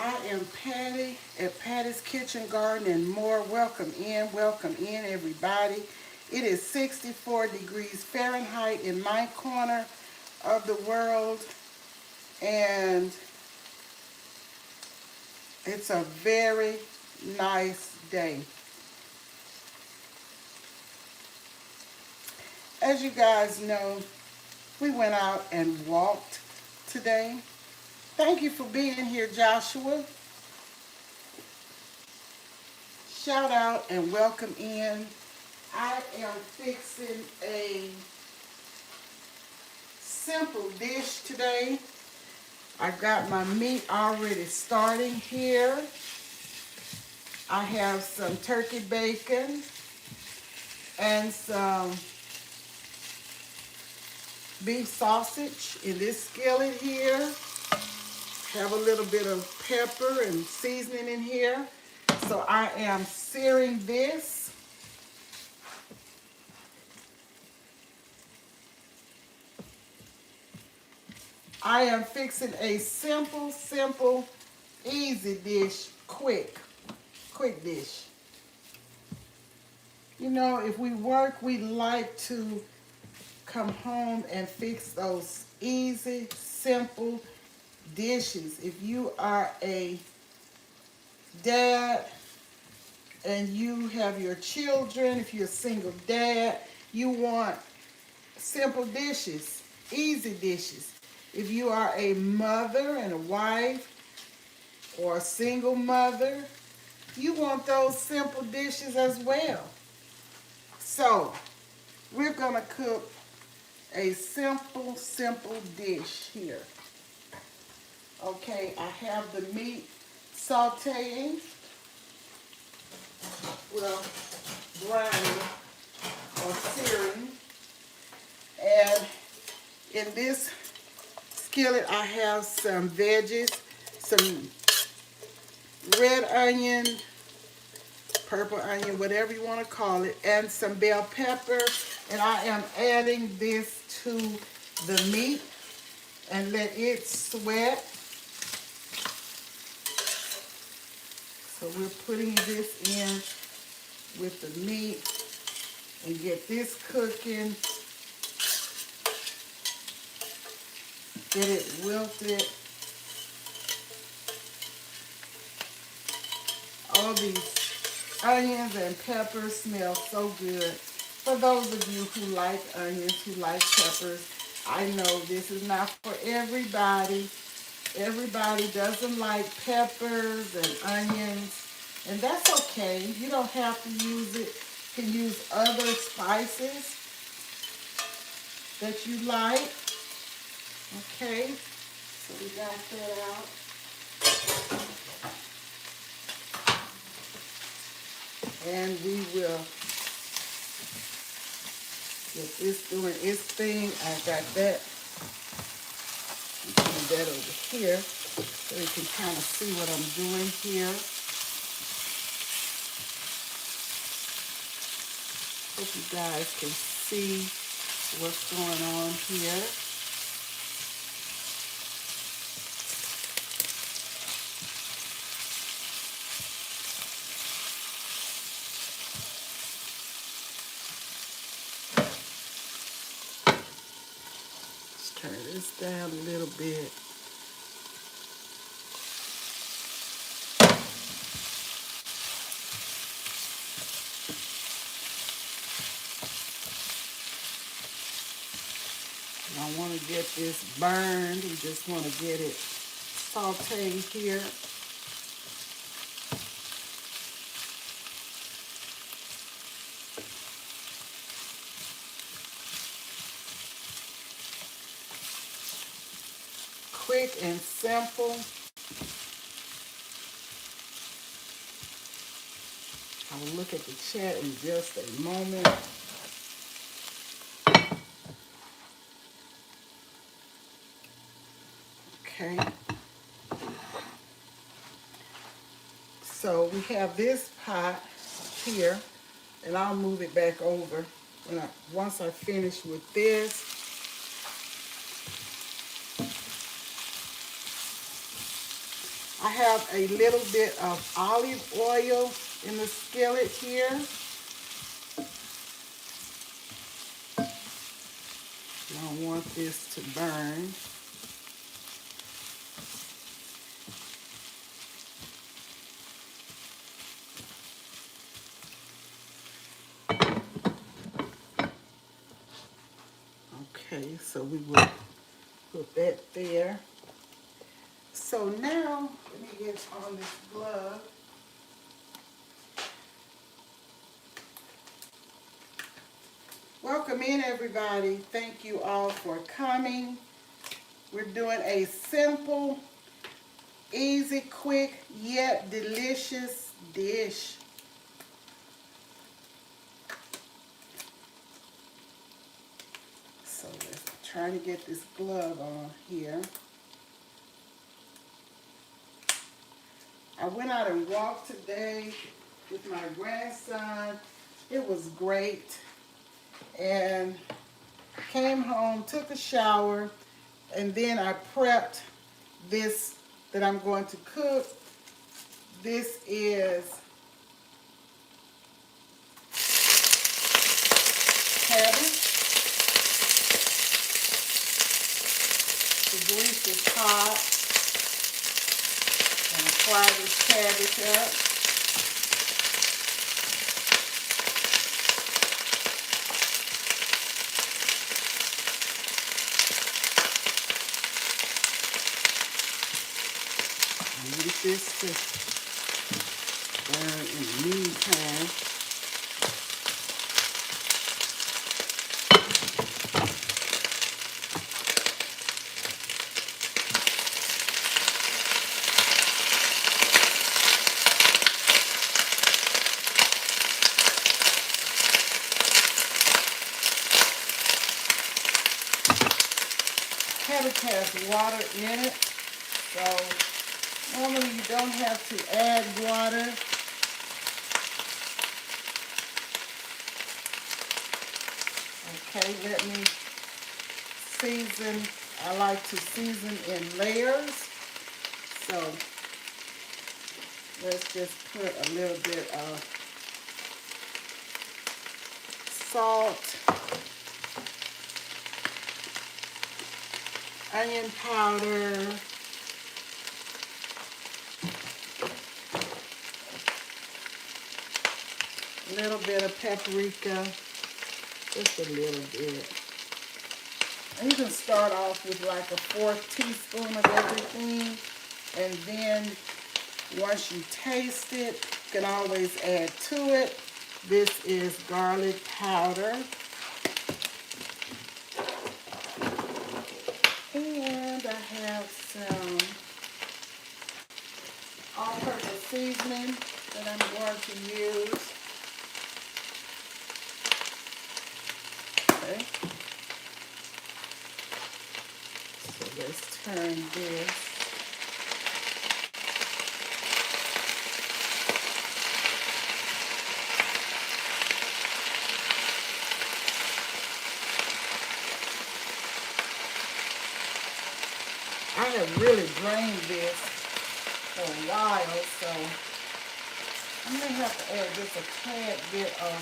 I am Patty at Patty's Kitchen Garden and more. Welcome in everybody. It is 64 degrees Fahrenheit in my corner of the world, and it's a very nice day. As you guys know, we went out and walked today. Thank you for being here, Joshua. Shout out and welcome in. I am fixing a simple dish today. I got my meat already starting here. I have some turkey bacon and some beef sausage in this skillet here. Have a little bit of pepper and seasoning in here. So I am searing this. I am fixing a simple, easy dish, quick dish. You know, if we work, we like to come home and fix those easy, simple dishes. If you are a dad and you have your children, if you're a single dad, you want simple dishes, easy dishes. If you are a mother and a wife or a single mother, you want those simple dishes as well. So we're gonna cook a simple dish here. Okay, I have the meat sauteing, well, browning or searing. And in this skillet, I have some veggies, some red onion, purple onion, whatever you want to call it, and some bell pepper. And I am adding this to the meat and let it sweat. So we're putting this in with the meat and get this cooking. Get it wilted. All these onions and peppers smell so good. For those of you who like onions, who like peppers, I know this is not for everybody. Everybody doesn't like peppers and onions, and that's okay. You don't have to use it. You can use other spices that you like. Okay, so we got that out. And we will get this doing its thing. I got that. Put that over here so you can kind of see what I'm doing here. Hope you guys can see what's going on here. Let's turn this down a little bit. I don't want to get this burned. We just want to get it sauteed here. Quick and simple. I will look at the chat in just a moment. Okay. So we have this pot here, and I'll move it back over once I finish with this. I have a little bit of olive oil in the skillet here. I don't want this to burn. Okay, so we will put that there. So now, let me get on this glove. Welcome in, everybody. Thank you all for coming. We're doing a simple, easy, quick, yet delicious dish. So let's try to get this glove on here. I went out and walked today with my grandson. It was great. And came home, took a shower, and then I prepped this that I'm going to cook. This is cabbage. The grease is hot. And fry this cabbage up. I need this to burn in the meantime. Cabbage has water in it, so normally you don't have to add water. Okay, let me season. I like to season in layers. So let's just put a little bit of salt, onion powder, a little bit of paprika, just a little bit. And you can start off with like a 1/4 teaspoon of everything, and then once you taste it, you can always add to it. This is garlic powder. And I have some all-purpose seasoning that I'm going to use. Okay. So let's turn this. I have really drained this for a while, so I may have to add just a tad bit of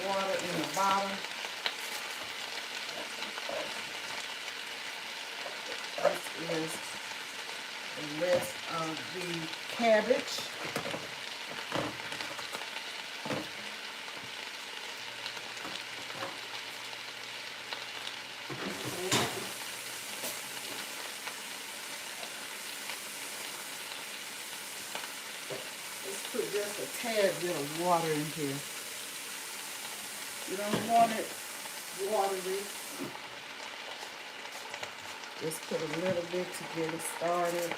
water in the bottom. This is the rest of the cabbage. Let's put just a tad bit of water in here. You don't want it watery. Just put a little bit to get it started.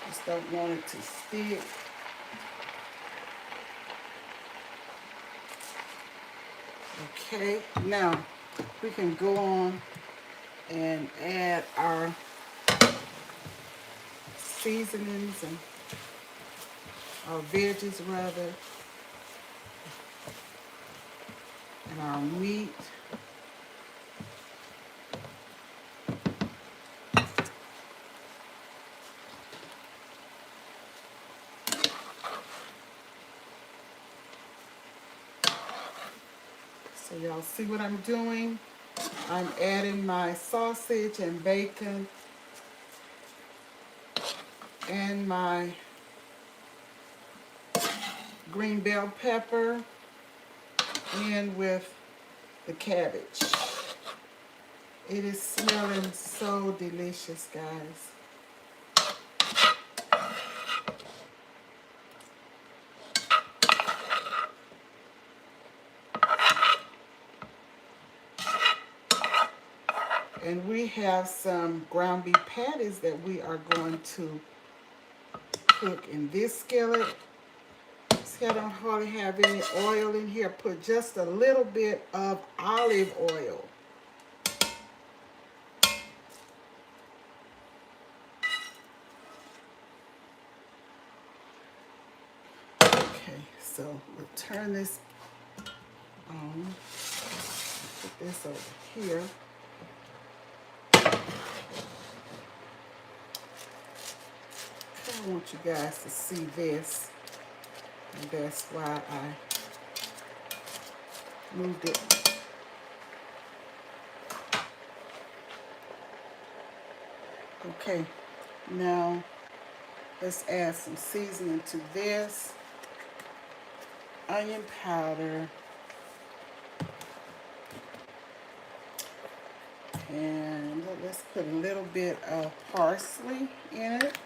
Just don't want it to stick. Okay, now we can go on and add our seasonings and our veggies rather, and our meat. y'all see what I'm doing? I'm adding my sausage and bacon and my green bell pepper in with the cabbage. It is smelling so delicious, guys. And we have some ground beef patties that we are going to cook in this skillet. See, I don't hardly have any oil in here. Put just a little bit of olive oil. Okay, so we'll turn this on. Put this over here. I want you guys to see this, and that's why I moved it. Okay, now let's add some seasoning to this. Onion powder. And let's put a little bit of parsley in it.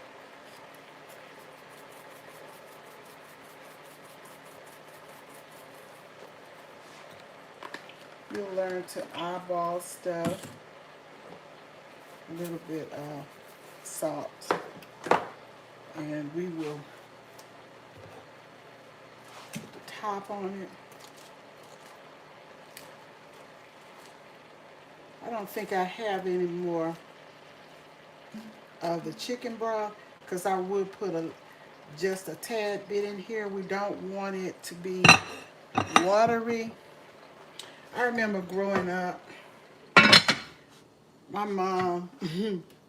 You'll learn to eyeball stuff. A little bit of salt. And we will put the top on it. I don't think I have any more of the chicken broth because I would put just a tad bit in here. We don't want it to be watery. I remember growing up, my mom,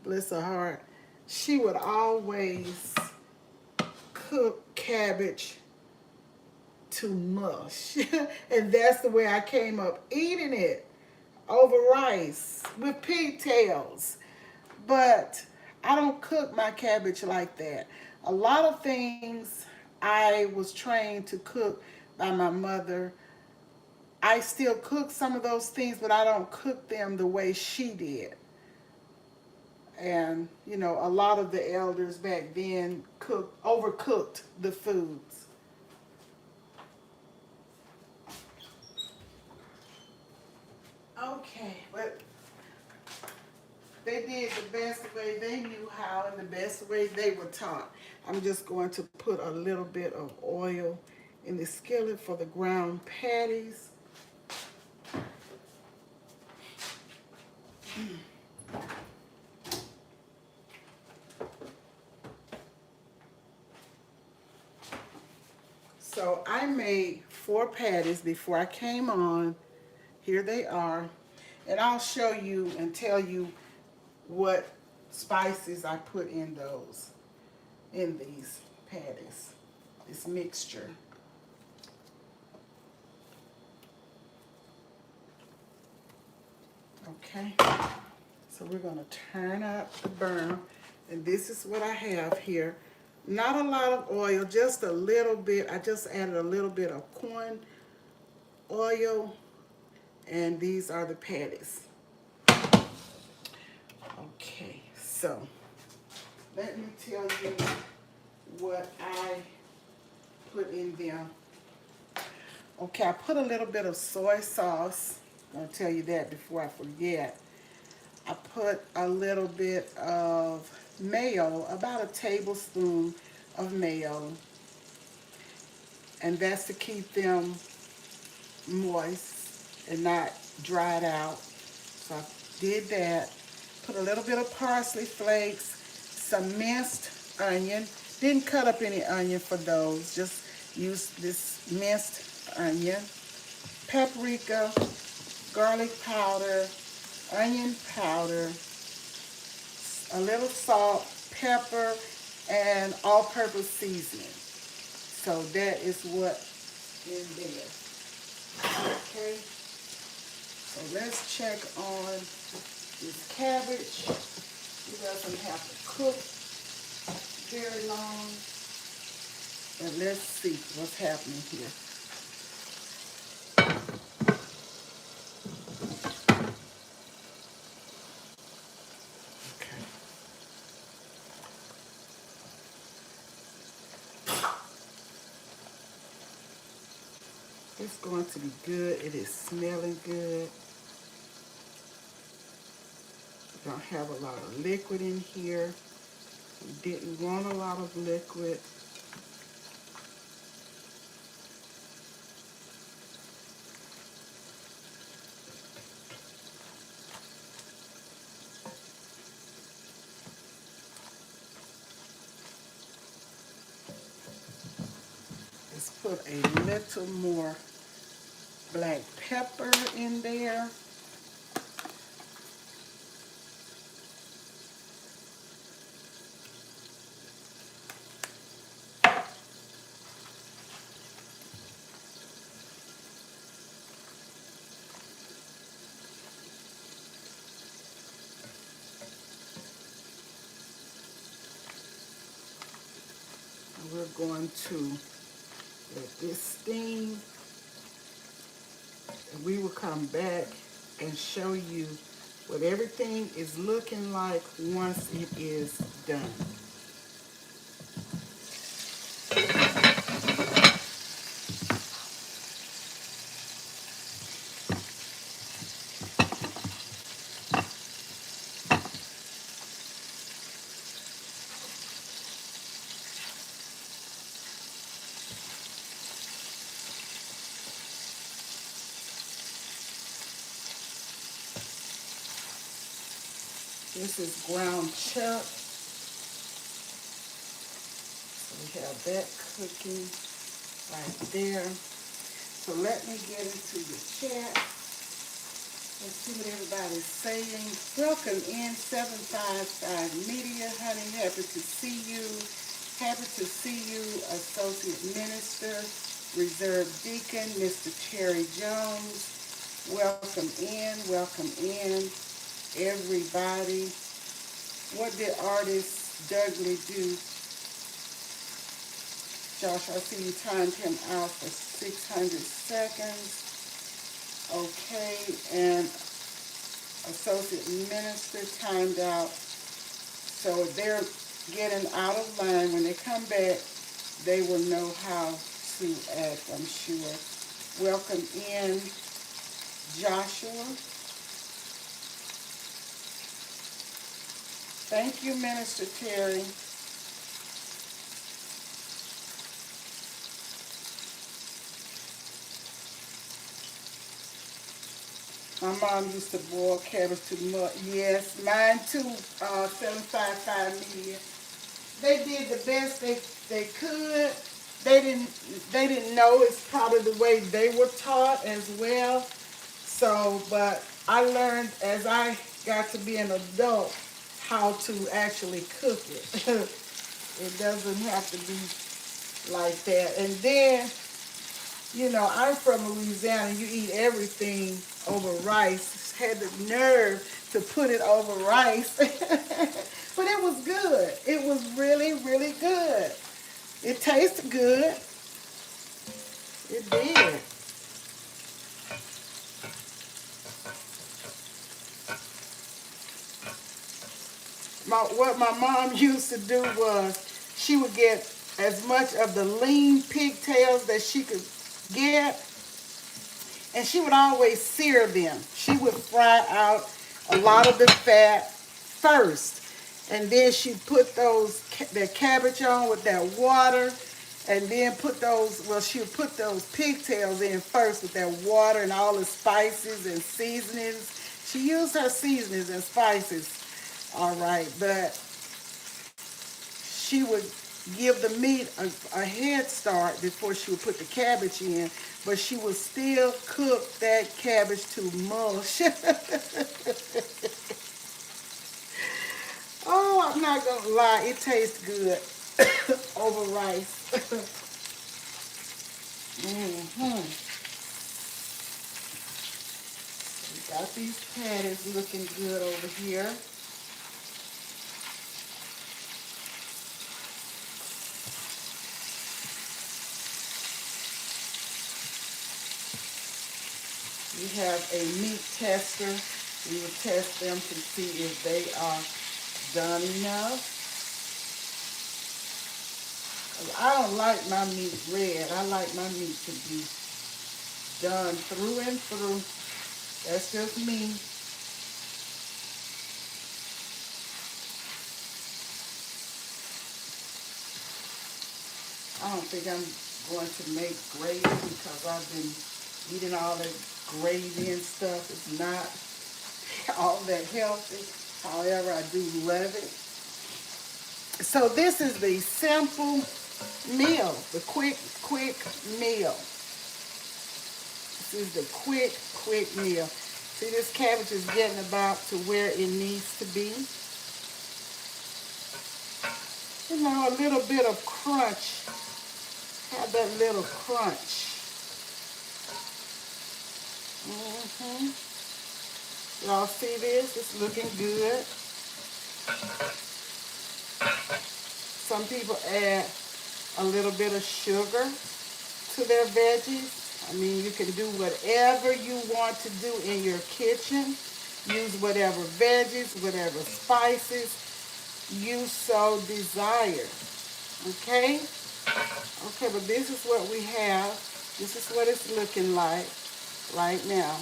bless her heart, she would always cook cabbage to mush. And that's the way I came up eating it over rice with pigtails. But I don't cook my cabbage like that. A lot of things I was trained to cook by my mother. I still cook some of those things, but I don't cook them the way she did. And, you know, a lot of the elders back then overcooked the foods. Okay, but they did the best way they knew how and the best way they were taught. I'm just going to put a little bit of oil in the skillet for the ground patties. So I made 4 patties before I came on. Here they are. And I'll show you and tell you what spices I put in these patties, this mixture. Okay, so we're gonna turn up the burner, and this is what I have here. Not a lot of oil, just a little bit. I just added a little bit of corn oil, and these are the patties. Okay, so let me tell you what I put in them. Okay, I put a little bit of soy sauce. I'm gonna tell you that before I forget. I put a little bit of mayo, about a tablespoon of mayo, and that's to keep them moist and not dried out. So I did that. Put a little bit of parsley flakes, some minced onion. Didn't cut up any onion for those, just use this minced onion, paprika, garlic powder, onion powder, a little salt, pepper, and all-purpose seasoning. So that is what in there. Okay. So let's check on this cabbage. It doesn't have to cook very long. And let's see what's happening here. Okay. It's going to be good. It is smelling good. We don't have a lot of liquid in here. We didn't want a lot of liquid. Let's put a little more black pepper in there. We're going to let this steam, and we will come back and show you what everything is looking like once it is done. This is ground chuck. So we have that cooking right there. So let me get into the chat. Let's see what everybody's saying. Welcome in 755 Media, honey. Happy to see you. Happy to see you, Associate Minister, Reserve Deacon, Mr. Terry Jones. Welcome in, everybody. What did artist Dudley do? Josh, I see you timed him out for 600 seconds. Okay, and Associate Minister timed out. So if they're getting out of line, when they come back, they will know how to act, I'm sure. Welcome in, Joshua. Thank you, Minister Terry. My mom used to boil cabbage to mud. Yes, mine too, 755 Media. They did the best they could. They didn't know it's probably the way they were taught as well. So, but I learned as I got to be an adult how to actually cook it. It doesn't have to be like that. And then, you know, I'm from Louisiana. You eat everything over rice. Had the nerve to put it over rice. But it was good. It was really, really good. It tasted good. It did. What my mom used to do was she would get as much of the lean pigtails that she could get, and she would always sear them. She would fry out a lot of the fat first, and then she put that cabbage on with that water, and then put those, well, she would put those pigtails in first with that water and all the spices and seasonings. She used her seasonings and spices, all right, but she would give the meat a head start before she would put the cabbage in, but she would still cook that cabbage to mush. Oh, I'm not gonna lie, it tastes good over rice. Got these patties looking good over here. You have a meat tester. We will test them to see if they are done enough. I don't like my meat red. I like my meat to be done through and through. That's just me. I don't think I'm going to make gravy because I've been eating all that gravy and stuff. It's not all that healthy. However, I do love it. So this is the simple meal, the quick meal. This is the quick meal. See, this cabbage is getting about to where it needs to be. You know, a little bit of crunch. Have that little crunch. Y'all see this? It's looking good. Some people add a little bit of sugar to their veggies. I mean, you can do whatever you want to do in your kitchen. Use whatever veggies, whatever spices you so desire. Okay? Okay, but this is what we have. This is what it's looking like right now.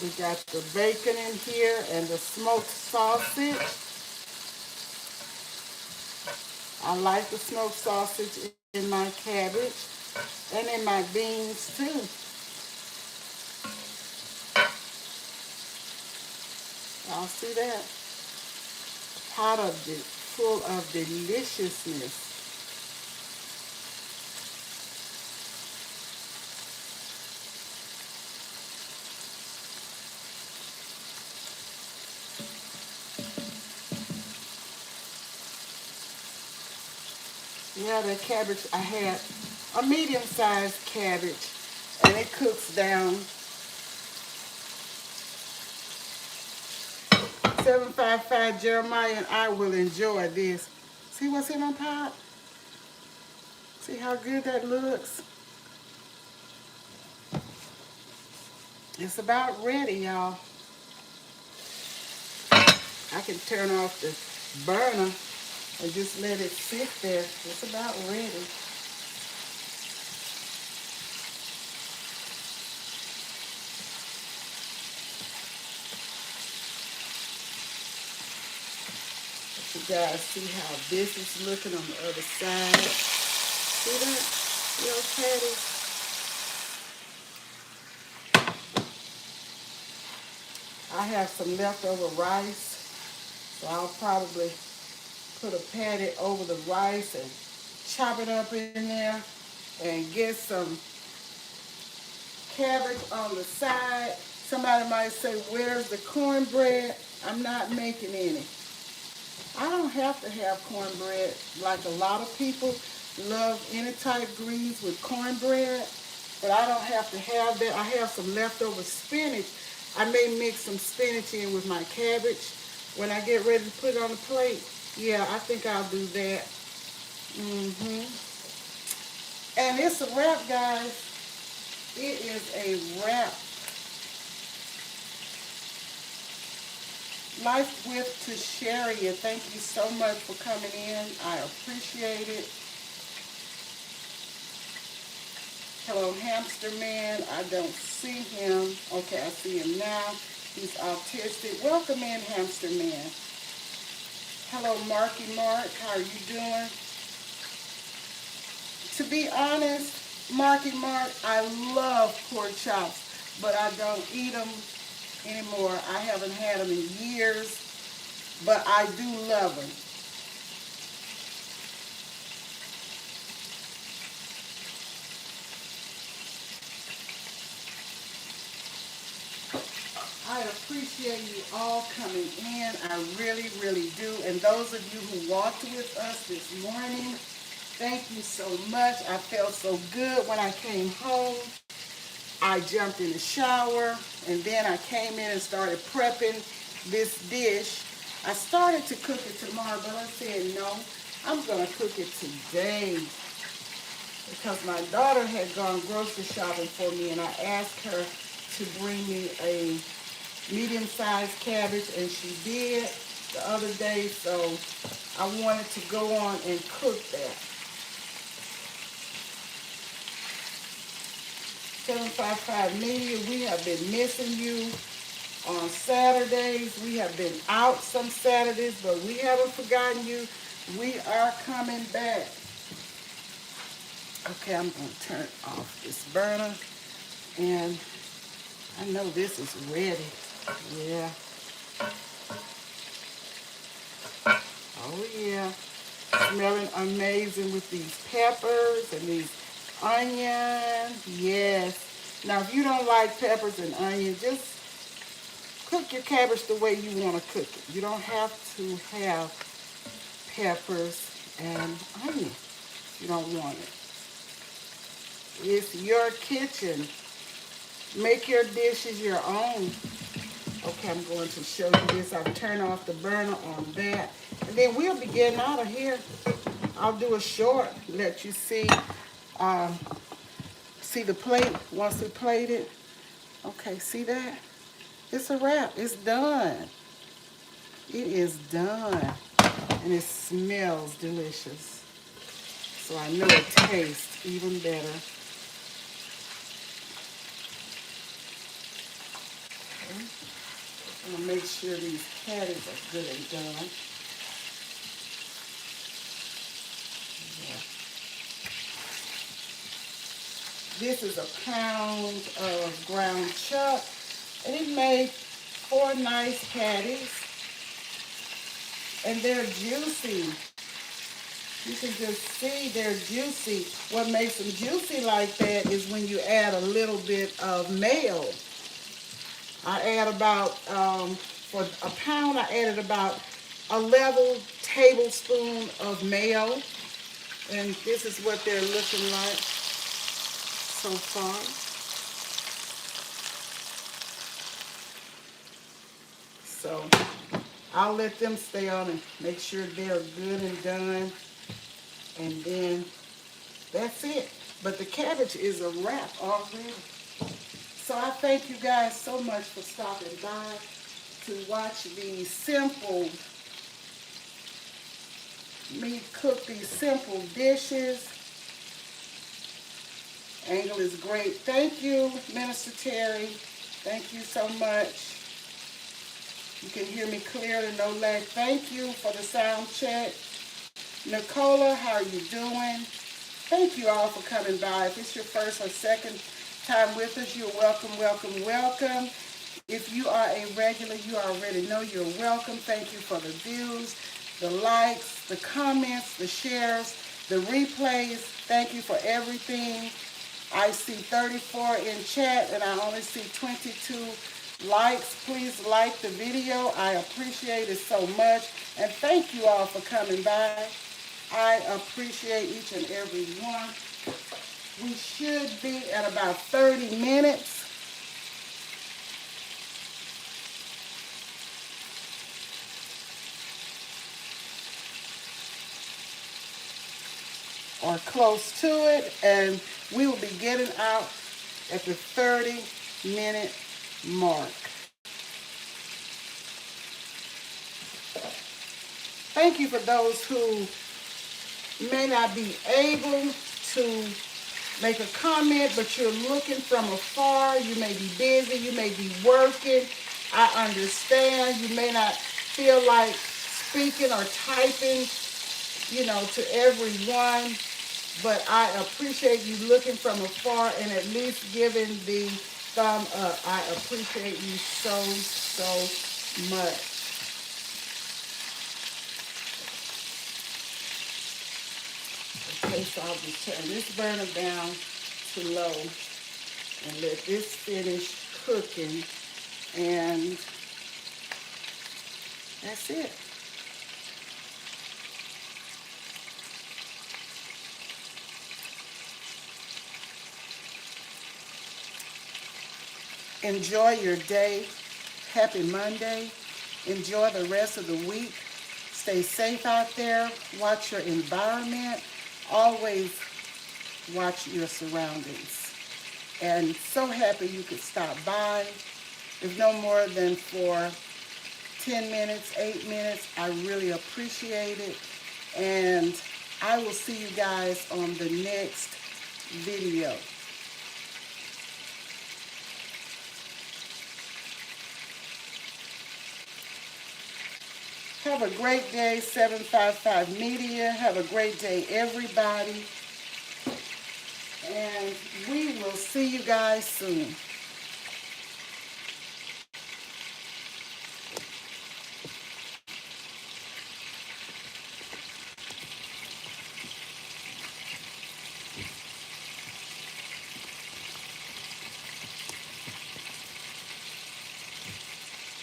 We got the bacon in here and the smoked sausage. I like the smoked sausage in my cabbage and in my beans too. Y'all see that? Pot of it, full of deliciousness. Yeah, the cabbage, I had a medium-sized cabbage, and it cooks down 755 Jeremiah, and I will enjoy this. See what's in on top? See how good that looks? It's about ready, y'all. I can turn off the burner and just let it sit there. It's about ready. You guys see how this is looking on the other side. See that? See those patties? I have some leftover rice, so I'll probably put a patty over the rice and chop it up in there and get some cabbage on the side. Somebody might say, where's the cornbread? I'm not making any. I don't have to have cornbread like a lot of people love any type greens with cornbread, but I don't have to have that. I have some leftover spinach. I may mix some spinach in with my cabbage when I get ready to put it on the plate. Yeah, I think I'll do that. And it's a wrap, guys. It is a wrap. Life with Tasharia, thank you so much for coming in. I appreciate it. Hello, Hamster Man. I don't see him. Okay, I see him now. He's autistic. Welcome in, Hamster Man. Hello, Marky Mark. How are you doing? To be honest, Marky Mark, I love pork chops, but I don't eat them anymore. I haven't had them in years, but I do love them. I appreciate you all coming in. I really, really do. And those of you who walked with us this morning, thank you so much. I felt so good when I came home I jumped in the shower, and then I came in and started prepping this dish. I started to cook it tomorrow, but I said, no, I'm going to cook it today because my daughter had gone grocery shopping for me, and I asked her to bring me a medium-sized cabbage, and she did the other day, so I wanted to go on and cook that. 755 Media, we have been missing you on Saturdays. We have been out some Saturdays, but we haven't forgotten you. We are coming back. Okay, I'm going to turn off this burner, and I know this is ready. Yeah. Oh, yeah. Smelling amazing with these peppers and these onions. Yes. Now, if you don't like peppers and onions, just cook your cabbage the way you want to cook it. You don't have to have peppers and onions. You don't want it. It's your kitchen. Make your dishes your own. Okay, I'm going to show you this. I've turned off the burner on that. And then we'll be getting out of here. I'll do a short, let you see the plate once we plate it. Okay, see that? It's a wrap. It's done. It is done. And it smells delicious. So I know it tastes even better. Okay. I'm going to make sure these patties are good and done. Yeah. This is a pound of ground chuck, and it made 4 nice patties, and they're juicy. You can just see they're juicy. What makes them juicy like that is when you add a little bit of mayo. I add about, for a pound, I added about a level tablespoon of mayo. And this is what they're looking like so far. So I'll let them stay on and make sure they're good and done. And then that's it. But the cabbage is a wrap already. So I thank you guys so much for stopping by to watch these me cook these simple dishes. Angle is great. Thank you, Minister Terry. Thank you so much. You can hear me clearly, no lag. Thank you for the sound check. Nicola, how are you doing? Thank you all for coming by. If it's your first or second time with us, you're welcome, welcome, welcome. If you are a regular, you already know you're welcome. Thank you for the views, the likes, the comments, the shares, the replays. Thank you for everything. I see 34 in chat and I only see 22 likes. Please like the video. I appreciate it so much. And thank you all for coming by. I appreciate each and every one. We should be at about 30 minutes. Or close to it, and we will be getting out at the 30-minute mark. Thank you for those who may not be able to make a comment, but you're looking from afar. You may be busy, you may be working. I understand. You may not feel like speaking or typing, to everyone. But I appreciate you looking from afar and at least giving the thumb up. I appreciate you so, so much. Okay, so I'll just turn this burner down to low and let this finish cooking. And that's it. Enjoy your day. Happy Monday. Enjoy the rest of the week. Stay safe out there. Watch your environment. Always watch your surroundings. And so happy you could stop by. If no more than for 10 minutes, 8 minutes, I really appreciate it. And I will see you guys on the next video. Have a great day, 755 Media. Have a great day, everybody. And we will see you guys soon.